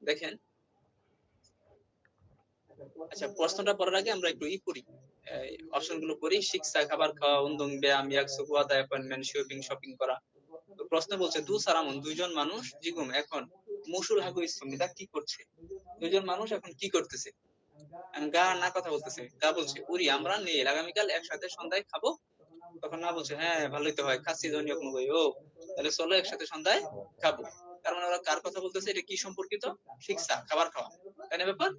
দেখেন, আচ্ছা প্রশ্নটা পড়ার আগে আমরা একটু করি, অপশন গুলো করি। শিক্ষা, খাবার খাওয়া, উন্দং, ব্যায়াম, ইয়াকসুক, ওয়াদা, অ্যাপয়েন্টমেন্ট, শপিং করা। তো প্রশ্ন বলছে দু সারামন, দুইজন মানুষ, জিগুম এখন মুসুল হাগু ইসমিদা কি করছে? দুইজন মানুষ এখন কি করতেছে? গা না কথা বলতেছে, গা বলছে উরি আমরা নীল আগামীকাল একসাথে সন্ধ্যায় খাবো। তখন না বলছে হ্যাঁ ভালোই তো হয়, খাসি জনীয় ও তাহলে চলো একসাথে সন্ধ্যায় খাবো। তার মানে ওরা কার কথা বলতেছে? এটা কি সম্পর্কিত? শিক্ষা, খাবার খাওয়া, তাই না ব্যাপার?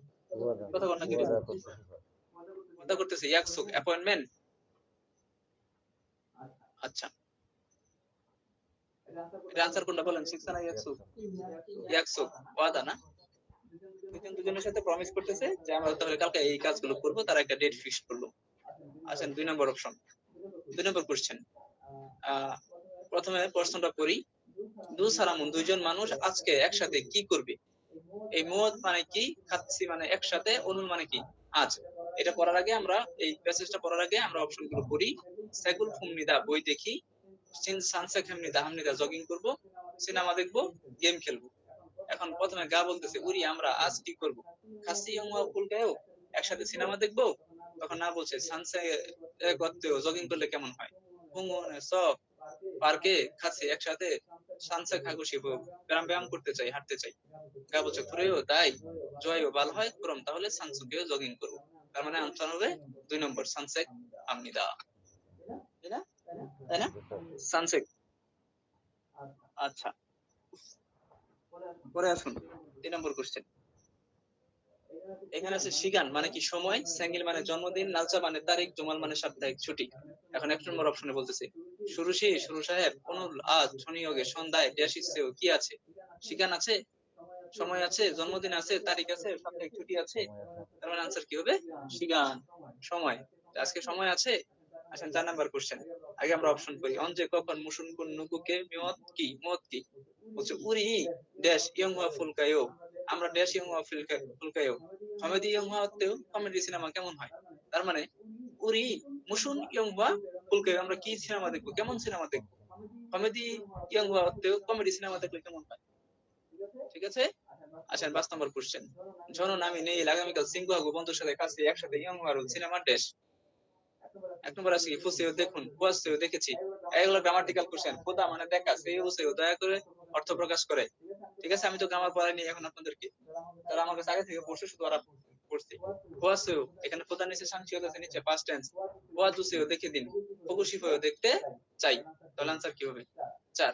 কথা বল না কি কথা করতেছে? ইয়াকসুক, অ্যাপয়েন্টমেন্ট। আচ্ছা, এটা আনসার কোনটা বলেন? শিক্ষা না ইয়াকসুক? ইয়াকসুক, ওয়াদা না? দুজন দুজনের সাথে প্রমিস করতেছে যে আমরা তাহলে কালকে এই কাজগুলো করব, তারা একটা ডেট ফিক্স করলো। আসেন 2 নম্বর অপশন, 2 নম্বর কোশ্চেন। প্রথমে প্রশ্নটা করি, দু সারামুন, দুইজন মানুষ আজকে একসাথে কি করবে? এই মুদ মানে কি, খাচ্ছি মানে একসাথে, অনুন মানে কি, আজ। এটা পড়ার আগে আমরা, এই প্যাসেজটা পড়ার আগে আমরা অপশনগুলো পড়ি। সাইকুল ফুমনিদা, বই দেখি। সানসেক হেমনিদা, হামনিদা, জগিং করব। সিনেমা দেখবো, গেম খেলবো। এখন প্রথমে গা বলতেছে উরি আমরা আজ কি করব? খাসি ফুলকায়ও, একসাথে সিনেমা দেখবো। তখন না বলছে সানসে করতেও, জগিং করলে কেমন হয়? স পার্কে খাসি একসাথে সানসে খাগো শিব, ব্যায়াম করতে চাই, হাঁটতে চাই। গা বলছে ফুরেও তাই, জয়ও ভালো হয় ক্রম, তাহলে সানসুকেও জগিং করবো। তার মানে আনসার হবে 2 নম্বর, সানসেক আমনিদা। তাই না? তাই না? সানসেক। আচ্ছা, পরে আসুন 3 নম্বর কোশ্চেন। এখানে আছে শিগান মানে কি সময়, স্যাঙ্গিল মানে জন্মদিন, নালচা মানে তারিখ, জুমাল মানে সাপ্তাহিক ছুটি। এখন 1 নম্বর অপশনে বলতেছে সুরুষি, সুরু সাহেব, অনুল আজ শনিয়োগে সন্ধ্যায় ড্যাশ ইসেও কি আছে? শিগান আছে, সময় আছে, জন্মদিন আছে, তারিখ আছে, সাপ্তাহিক ছুটি আছে। তার মানে আনসার কি হবে? শিগান, সময়। আজকে সময় আছে। আসেন 4 নাম্বার কোশ্চেন। আগে আমরা অপশন করি। অঞ্জে, কখন, মুসুন, কোন, নুকুকে, মিয়ত কি, মত কি? বলছে উরি ড্যাশ ইয়ং হওয়া ফুলকায়ও, আমরা ড্যাশ ইয়ং হওয়া ফুলকায়ও, কমেডি ইয়ং হওয়াতেও কমেডি সিনেমা কেমন হয়? তার মানে উরি মুসুন ইয়ং হওয়া ফুলকায়ও, আমরা কি সিনেমা দেখবো, কেমন সিনেমা দেখবো? কমেডি ইয়ং হওয়াতেও কমেডি সিনেমা দেখলে কেমন হয়? ঠিক আছে। আসেন 5 নম্বর কোশ্চেন। ঝনন আমি নেই আগামীকাল সিংহাগু বন্ধুর সাথে কাছে একসাথে ইয়ং হওয়ার সিনেমা ড্যাশ। 1 নম্বর আছে ফুসেও দেখুন, ফুয়াসেও দেখেছি। এগুলো গ্রামাটিক্যাল কোশ্চেন। খোদা মানে দেখা, সেও দয়া করে অর্থ প্রকাশ করে। ঠিক আছে, আমি তো গ্রামার পড়াইনি এখন আপনাদেরকে, তারা আমার কাছে আগে থেকে পড়ছে, শুধু ওরা পড়ছে। ফুয়াসেও, এখানে খোদা নিচে সাংশিয়ত আছে, নিচে পাস্ট টেন্স। ফুয়াদুসেও দেখে দিন, ফুকুশিফেও দেখতে চাই। তাহলে আনসার কি হবে? 4।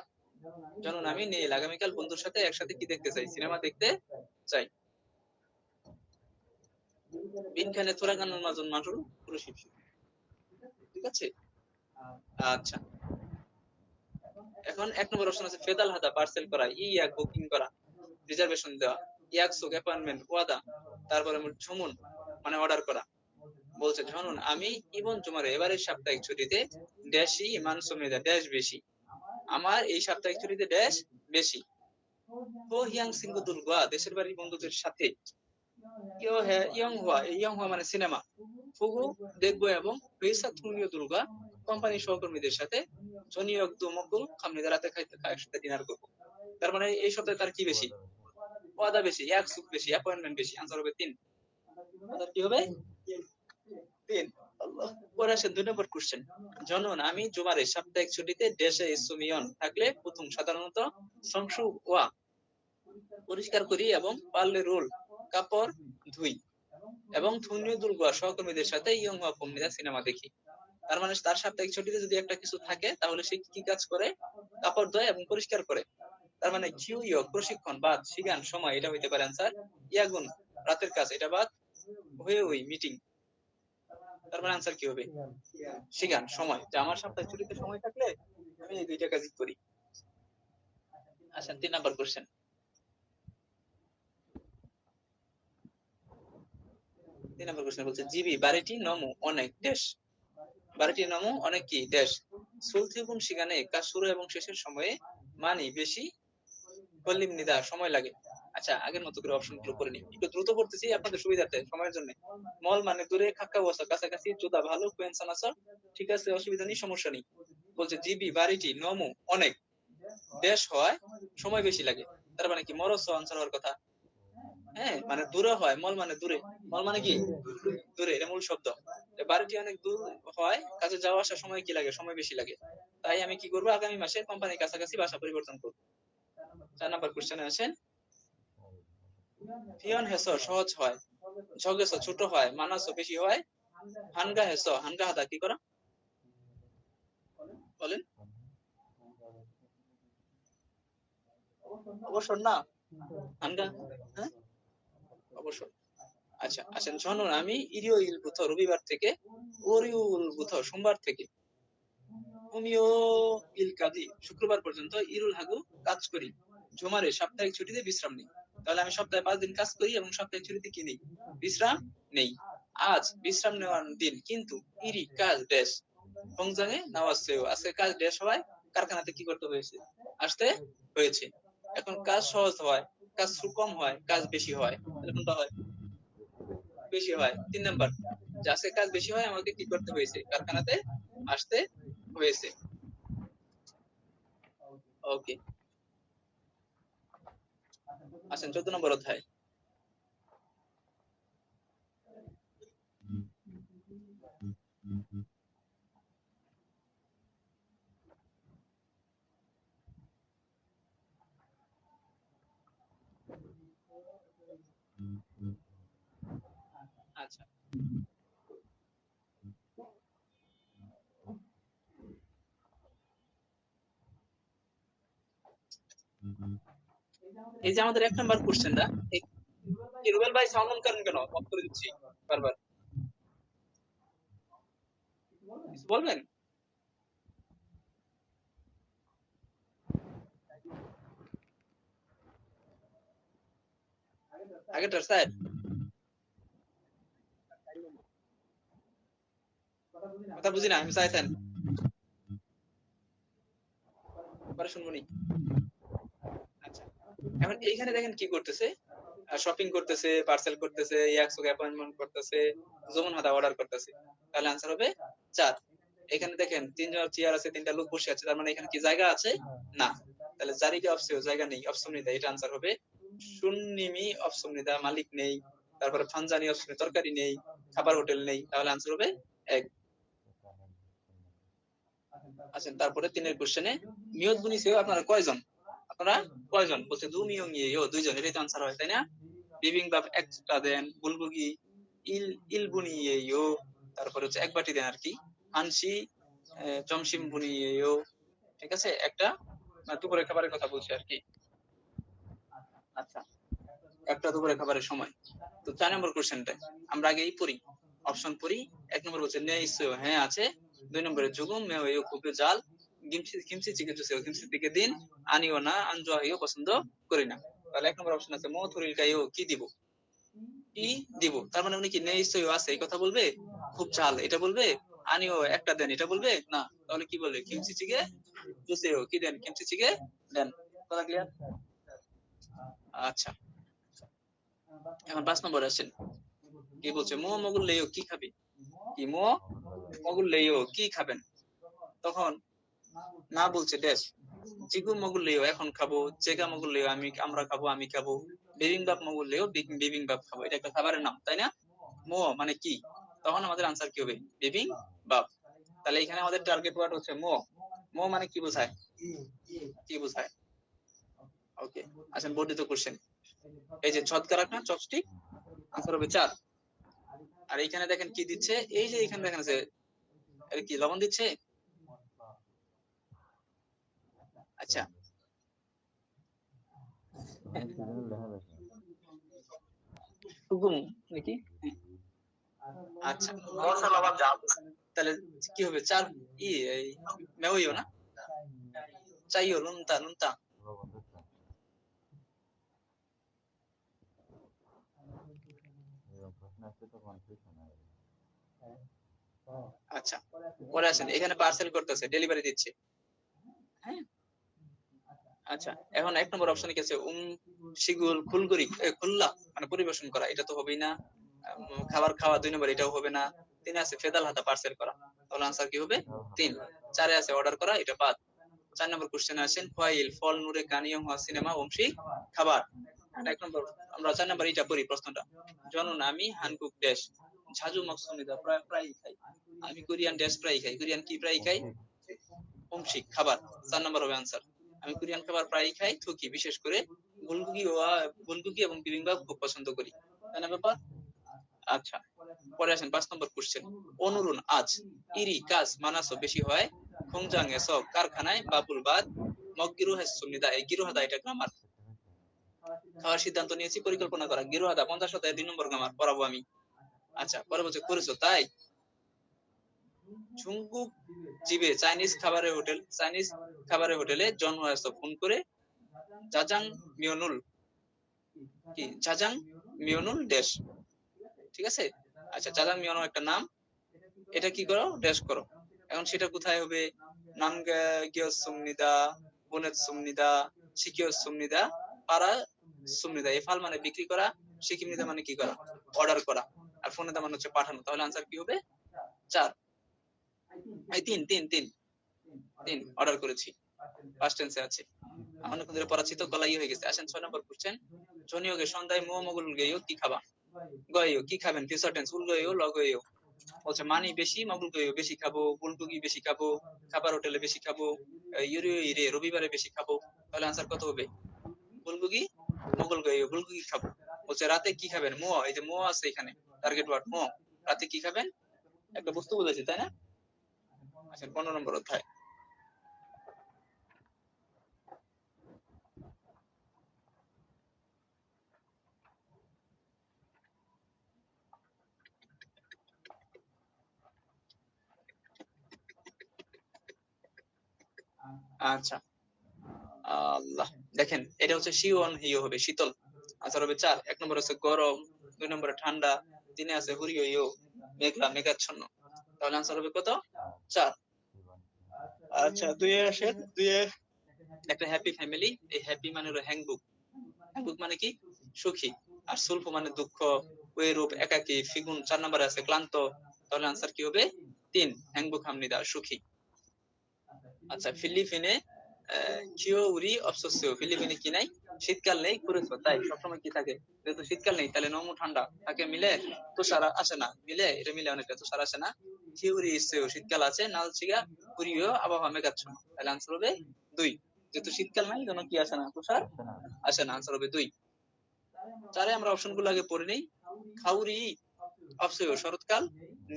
জানুন আমি নীল আগামীকাল বন্ধুর সাথে একসাথে কি দেখতে চাই? সিনেমা দেখতে চাই। বিনখানে থোড়া গানোর মাজন মাটুল পুরো শিবশিব। ঠিক আছে। আচ্ছা, এখন 1 নম্বর অপশন আছে ফেদাল হাদা, পার্সেল করা, ইয়াক বুকিং করা, রিজার্ভেশন দেওয়া, ইয়াকসুক অ্যাপয়েন্টমেন্ট, ওয়াদা, তারপরে ঝুমুন মানে অর্ডার করা। বলছে ঝনুন আমি ইবন জুমারে এবারের সাপ্তাহিক ছুটিতে ড্যাশই মানসুমিদা ড্যাশ বেশি, আমার এই সাপ্তাহিক ছুটিতে ড্যাশ বেশি। তো হিয়াং সিঙ্গুদুল গোয়া, দেশের বাড়ির বন্ধুদের সাথে। ইয়ং হুয়া, ইয়ং হুয়া মানে সিনেমা। ফুগু দেখবো, এবং পেসা থুনিও দুর্গা, কোম্পানির সহকর্মীদের সাথে। জনিয়ক দু মকুল খামনিদের রাতে খাইতে একসাথে ডিনার করবো। তার মানে এই সপ্তাহে তার কি বেশি? ওয়াদা বেশি, এক সুখ বেশি, অ্যাপয়েন্টমেন্ট বেশি। আনসার হবে 3। আনসার কি হবে? 3। আল্লাহ। পরে আসেন 2 নম্বর কোশ্চেন। জনন আমি জুমারে সাপ্তাহিক ছুটিতে দেশে সুমিয়ন থাকলে প্রথম সাধারণত সংসু ওয়া পরিষ্কার করি, এবং পারলে রোল কাপড় ধুই, এবং থুনিও দুর্গা সহকর্মীদের সাথে ইয়ং হওয়া কমিদা সিনেমা দেখি। তার মানে তার সাপ্তাহিক ছুটিতে যদি একটা কিছু থাকে, তাহলে সে কি কাজ করে? কাপড় ধোয় এবং পরিষ্কার করে। তার মানে কিউ ইয়ক প্রশিক্ষণ, বাদ শিগান সময়, এটা হইতে পারে আনসার। ইয়াগুন রাতের কাজ, এটা বাদ হয়ে ওই মিটিং। তার মানে আনসার কি হবে? শিগান সময়, যে আমার সাপ্তাহিক ছুটিতে সময় থাকলে আমি এই 2টা কাজই করি। আসেন 3 নাম্বার কোশ্চেন। 3 নাম্বার কোশ্চেন বলছে জিবি বাড়িটি নমু অনেক ড্যাশ, বাড়িটি নমু অনেক কি ড্যাশ, সুলথিগুন শিগানে কাজ শুরু এবং শেষের সময়ে মানি বেশি, কল্লিম নিদা সময় লাগে। আচ্ছা, আগের মতো করে অপশন গুলো করে নিই, একটু দ্রুত করতেছি আপনাদের সুবিধার্থে সময়ের জন্য। মল মানে দূরে, খাক্কা বসা কাছাকাছি, জুতা ভালো, কুয়েনসান আসা, ঠিক আছে, অসুবিধা নেই, সমস্যা নেই। বলছে জিবি বাড়িটি, নমু অনেক, দেশ হয়, সময় বেশি লাগে। তার মানে কি মরস আনসার হওয়ার কথা। হ্যাঁ, মানে দূরে হয়, মল মানে দূরে, মল মানে কি দূরে, এটা মূল শব্দ। বাড়িটি অনেক দূর হয়, কাজে যাওয়া আসার সময় কি লাগে, সময় বেশি লাগে। তাই আমি কি করবো, আগামী মাসে কোম্পানির কাছাকাছি বাসা পরিবর্তন করবো। 4 নাম্বার কোশ্চেনে আসেন। ফিয়ন হেস সহজ হয়, ঝগেস ছোট হয়, মানাস বেশি হয়, হানগা হেস হানগা হাদা কি করা বলেন? অবসর না, হানগা, হ্যাঁ অবসর। আচ্ছা আসেন শুনুন, আমি ইরিও ইল বুথ রবিবার থেকে, ওরিউল বুথ সোমবার থেকে, উমিও ইল কাদি শুক্রবার পর্যন্ত, ইরুল হাগু কাজ করি, ঝুমারে সাপ্তাহিক ছুটিতে বিশ্রাম নেই। তাহলে আমি সপ্তাহে 5 দিন কাজ করি এবং সাপ্তাহিক ছুটিতে কি নেই, বিশ্রাম নেই। আজ বিশ্রাম নেওয়ার দিন, কিন্তু ইরি কাজ ড্যাশ ফংজাঙে নাওয়াসেও, আজকে কাজ ড্যাশ হওয়ায় কারখানাতে কি করতে হয়েছে, আসতে হয়েছে। এখন কাজ সহজ হয়, কাজ কম হয়, কাজ বেশি হয়, তাহলে কোনটা হয়, বেশি হয়। 3 নাম্বার, যে আজকে কাজ বেশি হয়, আমাকে কি করতে হয়েছে, কারখানাতে আসতে হয়েছে। ওকে, আসেন 14 নম্বর অধ্যায়। আচ্ছা, এই যে আমাদের 1 নাম্বার কোশ্চেনটা, রুবেল ভাই সাউন্ড অন করেন কেন, অফ করে দিচ্ছি বারবার, কিছু বলবেন? আগেরটার স্যার কথা বুঝি না, আমি চাইছেন পরে শুনবনি। আচ্ছা, এখন এইখানে দেখেন কি করতেছে, শপিং করতেছে, পার্সেল করতেছে, ইয়াকসুক অ্যাপয়েন্টমেন্ট করতেছে, জমুন হাদা অর্ডার করতেছে। তাহলে আনসার হবে 4। এখানে দেখেন 3জন চেয়ার আছে, 3টা লোক বসে আছে, তার মানে এখানে কি জায়গা আছে, না। তাহলে জারিকে অপশন, জায়গা নেই, অপশনিদা, এটা আনসার হবে সুন্নিমি অপশনিদা, মালিক নেই। তারপরে ফানজানি অপশনে তরকারি নেই, খাবার হোটেল নেই, তাহলে আনসার হবে 1। আচ্ছা, তারপরে 3 এর কোশ্চেনে নিয়ত বুনি সেও আপনারা কয়জন, আপনারা কয়জন, বলছে দু মিয়ং ইয়ে, দুইজন, এটাই তো আনসার হয়, তাই না? বিবিং বাপ একটা দেন, বুলবুগি ইল ইলবুনি ইয়েও, তারপরে হচ্ছে এক বাটি দেন আর কি, হানসি জমসিম বুনি ইয়েও, ঠিক আছে, একটা দুপুরের খাবারের কথা বলছি আর কি। আচ্ছা, একটা দুপুরের খাবারের সময়। তো 4 নম্বর কোশ্চেনটা আমরা আগেই পড়ি, অপশন পড়ি। 1 নম্বর বলছে নে ইসো, হ্যাঁ আছে। 2 নম্বরে জুগুম মেও ইও খুবই জাল, গিমসি কিমসি চিকে জুসেও, কিমসি দিকে দিন, আনিও না, আনজোয়া ইও পছন্দ করি না। তাহলে 1 নম্বর অপশন আছে মো থুরিল কাইও, কি দিব, কি দিব, তার মানে উনি কি নে ইসো আছে এই কথা বলবে, খুব ঝাল এটা বলবে, আনিও একটা দেন এটা বলবে না, তাহলে কি বলবে, কিমসি চিকে জুসেও, কি দেন, কিমসি চিকে দেন। কথা ক্লিয়ার? আচ্ছা, এখন 5 নম্বর আসেন, কি বলছে, মো মগুল লেও কি খাবি, কি মো মগুল লেও কি খাবেন, তখন না বলছে ড্যাশ, জিগু মগুল লেও এখন খাবো, জেগা মগুল লেও আমরা খাবো, আমি খাবো, বেবিং বাপ মগুল লেও বেবিং বাপ খাবো, এটা একটা খাবারের নাম, তাই না? মো মানে কি, তখন আমাদের আনসার কি হবে, বেবিং বাপ। তাহলে এখানে আমাদের টার্গেট ওয়ার্ড হচ্ছে মো। মো মানে কি বোঝায়, কি বোঝায়? ওকে, আসেন বর্ধিত কোশ্চেন। এই যে ছদকারাক না চপস্টিক, আনসার হবে 4। আর এইখানে দেখেন কি দিচ্ছে, এই যে এখানে দেখেন আছে, এর কি লবণ দিচ্ছে। আচ্ছা, সুগুম নাকি, আচ্ছা, তাহলে কি হবে, 4 এই মেওইও না, চাইও নুনতা নুনতা। আচ্ছা, পরে আসেন, এখানে পার্সেল করতেছে, ডেলিভারি দিচ্ছে, হ্যাঁ। আচ্ছা, এখন 1 নম্বর অপশনে কি আছে? শিগুল খুলগরি খুল্লা মানে পরিবেশন করা, এটা তো হবেই না। খাবার খাওয়া 2 নম্বর, এটাও হবে না। 3 আছে ফেদাল হাতা পার্সেল করা, তাহলে আনসার কি হবে? 3। 4 আছে অর্ডার করা, এটা বাদ। 4 নম্বর কোশ্চেনে আসেন ফাইল ফল নূরে কানিয়ম হওয়া সিনেমা বংশী খাবার। আর 1 নম্বর আমরা 4 নম্বর এটা পড়ি প্রশ্নটা। জনন আমি হানকুক ড্যাশ ঝাজু মকসুমিদা প্রায় খাই। আমি কোরিয়ান ড্যাশ প্রায় খাই। কোরিয়ান কি প্রায় খাই? বংশী খাবার। 4 নম্বর হবে আনসার। আমি কোরিয়ান খাবার প্রায়ই খাই, থুকি বিশেষ করে বুলগুগি এবং বিবিম্বাপ খুব পছন্দ করি। তাই না ব্যাপার? আচ্ছা, পরে আসেন 5 নম্বর কোশ্চেন। অনুরুন আজ ইরি কাজ মানাসো বেশি হয় খংজাং এসো কারখানায় বাবুল বাদ মগগিরু হাসুমিদা। এই গিরুহাদা এটা গ্রামার। খাওয়ার সিদ্ধান্ত নিয়েছি পরিকল্পনা করা, গিরুহাদা 50 শতায় 2 নম্বর গ্রামার পড়াবো আমি। আচ্ছা, পরে বলছে করেছো তাই। ঝুংগুক জিবে চাইনিজ খাবারের হোটেলে জন হয়েছে ফোন করে জাজাং মিয়নুল কি জাজাং মিয়নুল ড্যাশ। ঠিক আছে। আচ্ছা, জাজাং মিয়নুল একটা নাম, এটা কি করো? ড্যাশ করো। এখন সেটা কোথায় হবে? নামগা গিয়স সুমনিদা, বুনেত সুমনিদা, শিকিয়স সুমনিদা, পারা সুমনিদা। এফাল মানে বিক্রি করা, শিকিমনিদা মানে কি করা? অর্ডার করা, আর ফোনেদা মানে হচ্ছে পাঠানো। তাহলে আনসার কি হবে? 4। এই 3 অর্ডার করেছি, ফার্স্ট টেন্সে আছে। অনেকক্ষণ ধরে পড়াচ্ছি তো গলা হয়ে গেছে। আসেন 6 নম্বর কোশ্চেন। জনিয়োগে সন্ধ্যায় মুও মগুল গেয়ো কি খাবা? গয়েও কি খাবেন? ফিউচার টেন্স উল গয়েও ল গয়েও। বলছে মানি বেশি, মগুল গয়েও বেশি খাবো, বুলটুগি বেশি খাবো, খাবার হোটেলে বেশি খাবো, ইউরিও ইরে রবিবারে বেশি খাবো। তাহলে আনসার কত হবে? বুলটুগি মগুল গয়েও বুলটুগি খাবো। বলছে রাতে কি খাবেন? মুও, এই যে মুও আছে এখানে টার্গেট ওয়ার্ড মুও। রাতে কি খাবেন? একটা বস্তু বলেছে, তাই না? আচ্ছা, 15 নম্বর অধ্যায়। আচ্ছা, আল্লাহ, দেখেন এটা হচ্ছে শিওন হিও হবে শীতল। আনসার হবে 4। 1 নম্বর আছে গরম, 2 নম্বরে ঠান্ডা, 3 আছে হুরিও ইও মেঘলা মেঘাচ্ছন্ন। তাহলে আনসার হবে কত? 4। আচ্ছা, 2 এ আসেন। 2 এ একটা হ্যাপি ফ্যামিলি, এই হ্যাপি মানে হলো হ্যাংবুক। হ্যাংবুক মানে কি? সুখী। আর সুলফ মানে দুঃখ, ওয়েরূপ একাকী, ফিগুন 4 নম্বরে আছে ক্লান্ত। তাহলে আনসার কি হবে? 3 হ্যাংবুক হামনিদা সুখী। আচ্ছা, ফিলিপিনে কিওউরি অবসসিও, ফিলিপিনে কি নাই? শীতকাল নেই, কুরেছো তাই সবসময় কি থাকে? যেহেতু শীতকাল নেই তাহলে নমু ঠান্ডা থাকে মিলে, তুষার আসে না মিলে, এটা মিলে অনেকটা তুষার আসে না। কিউরি ইসেও শীতকাল আছে, নালচিগা কুরিও আবহাওয়া মেঘাচ্ছন্ন। তাহলে আনসার হবে 2। যেহেতু শীতকাল নাই জন্য কি আসে না? তুষার আসে না। আনসার হবে 2। 4 আমরা অপশন গুলো আগে পড়ে নেই। খাউরি অবসসিও শরৎকাল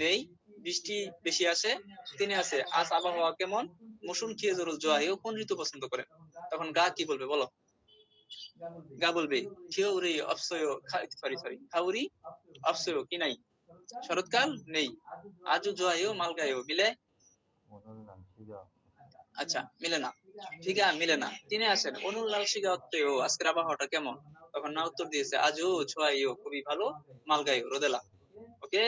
নেই, বৃষ্টি বেশি আসে। 3 আছে আজ আবহাওয়া কেমন, মৌসুম কি জরুল জোয়াহিও কোন ঋতু পছন্দ করেন? তখন গা কি বলবে বলো? গা বলবে থিওরি অপসয় সরি খাউরি অপসয় কি নাই? শরৎকাল নেই, আজু জোয়াহিও মালগাইও মিলে। আচ্ছা, মিলে না। ঠিক আছে, মিলে না। 3 আসেন অনুল্লাল শিগা অত্তেও আজকের আবহাওয়াটা কেমন? তখন না উত্তর দিয়েছে আজু ছোয়াইও খুবই ভালো, মালগাইও রোদেলা। ওকে,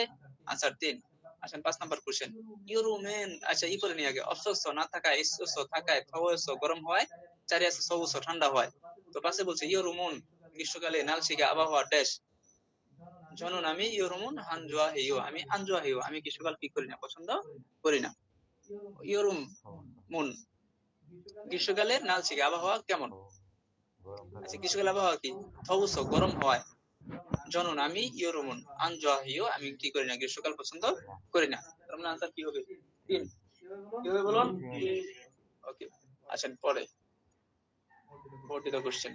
আনসার 3। আসেন 5 নাম্বার কোশ্চেন। ইউরোমেন, আচ্ছা ই করে নিয়ে আগে অবসস্য না থাকায় ইসস্য থাকায় থওয়স্য গরম হয়, 4 আছে সৌস্য ঠান্ডা হয়। তো পাশে বলছে ইউরোমন গ্রীষ্মকালে নালশিগা আবহাওয়া ড্যাশ। জনন আমি ইউরোমন হানজোয়া হেইও, আমি আনজোয়া হেইও, আমি গ্রীষ্মকাল কি করি না? পছন্দ করি না। ইউরোম মুন গ্রীষ্মকালের নালশিগা আবহাওয়া কেমন? আচ্ছা, গ্রীষ্মকালে আবহাওয়া কি? থৌস গরম হয়। জনন আমি ইউরোমন আনজোয়া হেইও, আমি কি করি না? গ্রীষ্মকাল পছন্দ করি না। তার মানে আনসার কি হবে? 3। কি হবে বলুন? ওকে, আসেন পরে 40 কোশ্চেন।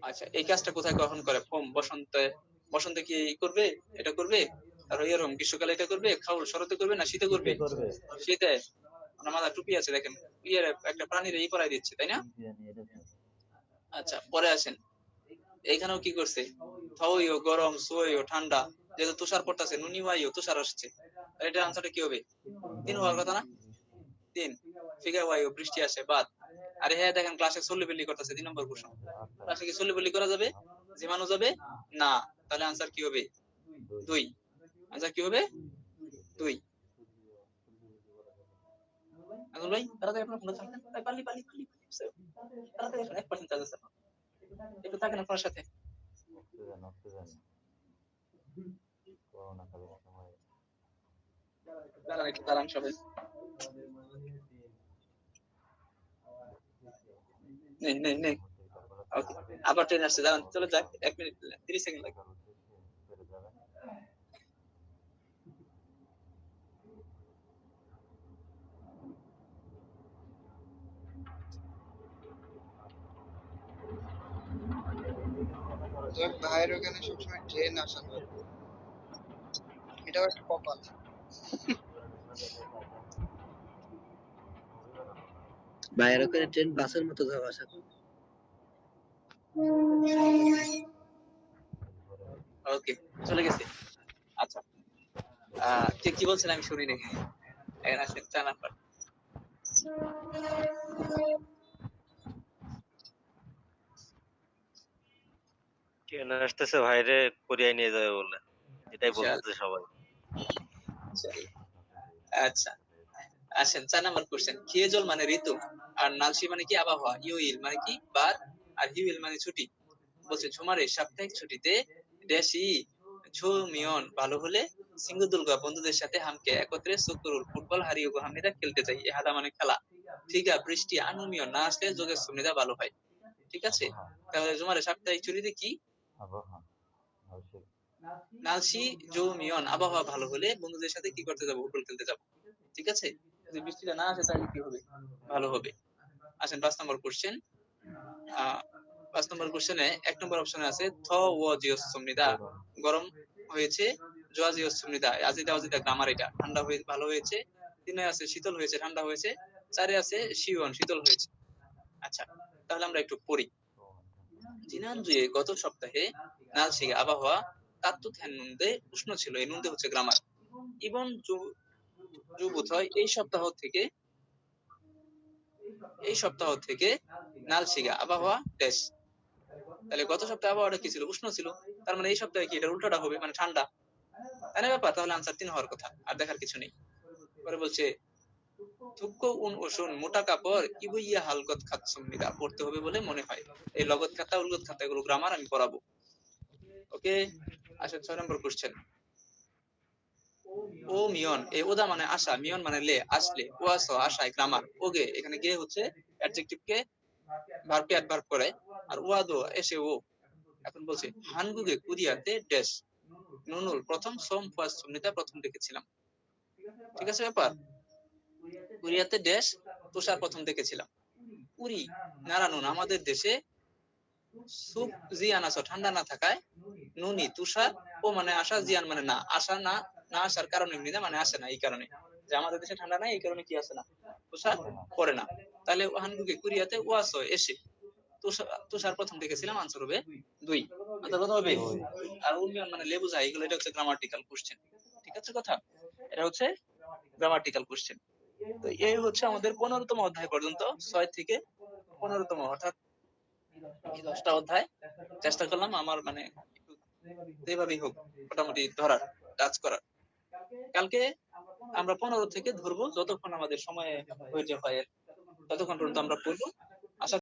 আচ্ছা, এই কাজটা কোথায় কখন করে? ফোম বসন্তে, বসন্তে কি করবে? এটা করবে। আর এরকম গ্রীষ্মকালে এটা করবে। খাউল শরতে করবে না শীতে করবে? শীতে। আমার মাথা টুপি আছে দেখেন, ইয়ের একটা প্রাণীর ই পরাই দিচ্ছে, তাই না? আচ্ছা, পরে আসেন। এইখানেও কি করছে? থাওইও গরম, সুইও ঠান্ডা। যেহেতু তুষার পড়তেছে, নুনিওয়াইও তুষার আসছে। এটা আনসারটা কি হবে? 3 হওয়ার কথা না? 3। ফিগা ওয়াইও বৃষ্টি আসে বাদ। আরে হ্যাঁ, দেখেন ক্লাসে চল্লিবল্লি করতেছে। 3 নম্বর প্রশ্ন। ক্লাসে কি চল্লিবল্লি করা যাবে? জিমানো যাবে না। তাহলে আনসার কি হবে? 2। আনসার কি হবে? 2। আঙুল ভাই তাড়াতাড়ি আপনার ফোনটা চালান। পালি পালি পালি। তাড়াতাড়ি আসুন, 1% চার্জ আছে। একটু থাকেন আপনার সাথে। দাঁড়ান, একটু দাঁড়ান সবাই। নেই নেই নেই। ওকে, আবার ট্রেন আসছে, দাঁড়ান, চলে যাক, 1 মিনিট 30 সেকেন্ড লাগবে। তোর ভাইয়ের ওখানে সবসময় ট্রেন আসা হয়, এটাও একটা কপাল। ভাইয়ের ওখানে ট্রেন বাসের মতো যাওয়া আসা করে। ওকে, চলে গেছে। আচ্ছা, কে কি বলছেন আমি শুনিনি। এখন আসেন 4 নাম্বার। ট্রেন আসতেছে, ভাইরে কোরিয়ায় নিয়ে যাবে বলে, এটাই চল বলতেছে সবাই। চল। আচ্ছা, আসেন 4 নাম্বার কোশ্চেন। খিয়েজল মানে ঋতু, আর নালসি মানে কি আবহাওয়া, ইউইল মানে কি বার, আর হিউইল মানে ছুটি। বলছে ঝুমারে সাপ্তাহিক ছুটিতে ড্যাশি ঝুমিয়ন ভালো হলে সিঙ্গুদুর্গা বন্ধুদের সাথে হামকে একত্রে সুকুরুল ফুটবল হারিয়ে হামিদা খেলতে চাই। এ হাদা মানে খেলা। ফিগা বৃষ্টি আনুমিয়ন না আসলে যোগের সুমিদা ভালো হয়। ঠিক আছে, তাহলে ঝুমারে সাপ্তাহিক ছুটিতে কি নালসি জৌমিয়ন আবহাওয়া ভালো হলে বন্ধুদের সাথে কি করতে যাবো, ফুটবল খেলতে যাবো। ঠিক আছে, যদি বৃষ্টিটা না আসে তাহলে কি হবে, ভালো হবে। আসেন 5 নম্বর কোশ্চেন। 5 নম্বর কোশ্চেনে 1 নম্বর অপশনে আছে থ ও জিওসুমনিদা, গরম হয়েছে, জোয়া জিওসুমনিদা আজিদা আজিদা গ্রামার, এটা ঠান্ডা হয়ে ভালো হয়েছে। 3 আছে শীতল হয়েছে ঠান্ডা হয়েছে। 4 আছে শিওন শীতল হয়েছে। আচ্ছা, তাহলে আমরা একটু পড়ি। জিনানজুয়ে গত সপ্তাহে নালশিগে আবহাওয়া তাত্তুত হ্যান নুন্দে উষ্ণ ছিল, এই নুন্দে হচ্ছে গ্রামার। ইবন জুবুথয় এই সপ্তাহ থেকে নালশিগা আবহাওয়া দেশ। তাহলে গত সপ্তাহে আবহাওয়াটা কি ছিল, উষ্ণ ছিল, তার মানে এই সপ্তাহে কি এটার উল্টোটা হবে, মানে ঠান্ডা, তাই না ব্যাপার? তাহলে আনসার 3 হওয়ার কথা, আর দেখার কিছু নেই। পরে বলছে থুক্কো উন ওষুন মোটা কাপড় ইবইয়া হালগত খাতসুমিদা, পড়তে হবে বলে মনে হয়। এই লগত খাতা উলগত খাতা এগুলো গ্রামার আমি পড়াবো। ওকে, আসেন 6 নম্বর কোশ্চেন। ও মিয়ন, এই ওদা মানে আশা, মিয়ন মানে লে আসলে, ওয়াস আশায় গ্রামার। ওগে এখানে গে হচ্ছে অ্যাডজেক্টিভ কে ভার্বকে অ্যাডভার্ব করে, আর ওয়াদো এসে ও। এখন বলছে হানগুগে কুরিয়াতে ড্যাশ নুনুল প্রথম সোম ফার্স্ট সুমনিতা প্রথম দেখেছিলাম। ঠিক আছে ব্যাপার, কুরিয়াতে ড্যাশ তুষার প্রথম দেখেছিলাম। উরি নারানুন আমাদের দেশে সুপ জিয়ান আসো ঠান্ডা না থাকায়, নুনি তুষার, ও মানে আশা, জিয়ান মানে না আসা, না না আসার কারণে এমনি মানে আসে না, এই কারণে যে আমাদের দেশে ঠান্ডা নাই, এই কারণে কি আসে না, তুষার পড়ে না। তাহলে হানগুগে কুরিয়াতে ওয়াসো এসে তুষার প্রথম দেখেছিলাম, আনসার হবে 2। আনসার কত হবে? আর উন্নয়ন মানে লেবু যায়, এগুলো এটা হচ্ছে গ্রামাটিক্যাল কোশ্চেন। ঠিক আছে কথা, এটা হচ্ছে গ্রামাটিক্যাল কোশ্চেন। তো এই হচ্ছে আমাদের 15তম অধ্যায় পর্যন্ত, 6 থেকে 15তম, অর্থাৎ এই 10টা অধ্যায় চেষ্টা করলাম আমার মানে একটু যেভাবেই হোক মোটামুটি ধরার, টাচ করার। কালকে আমরা 15 থেকে ধরবো, যতক্ষণ আমাদের সময় হয়ে যায়, ততক্ষণ পর্যন্ত আমরা পড়বো। আশা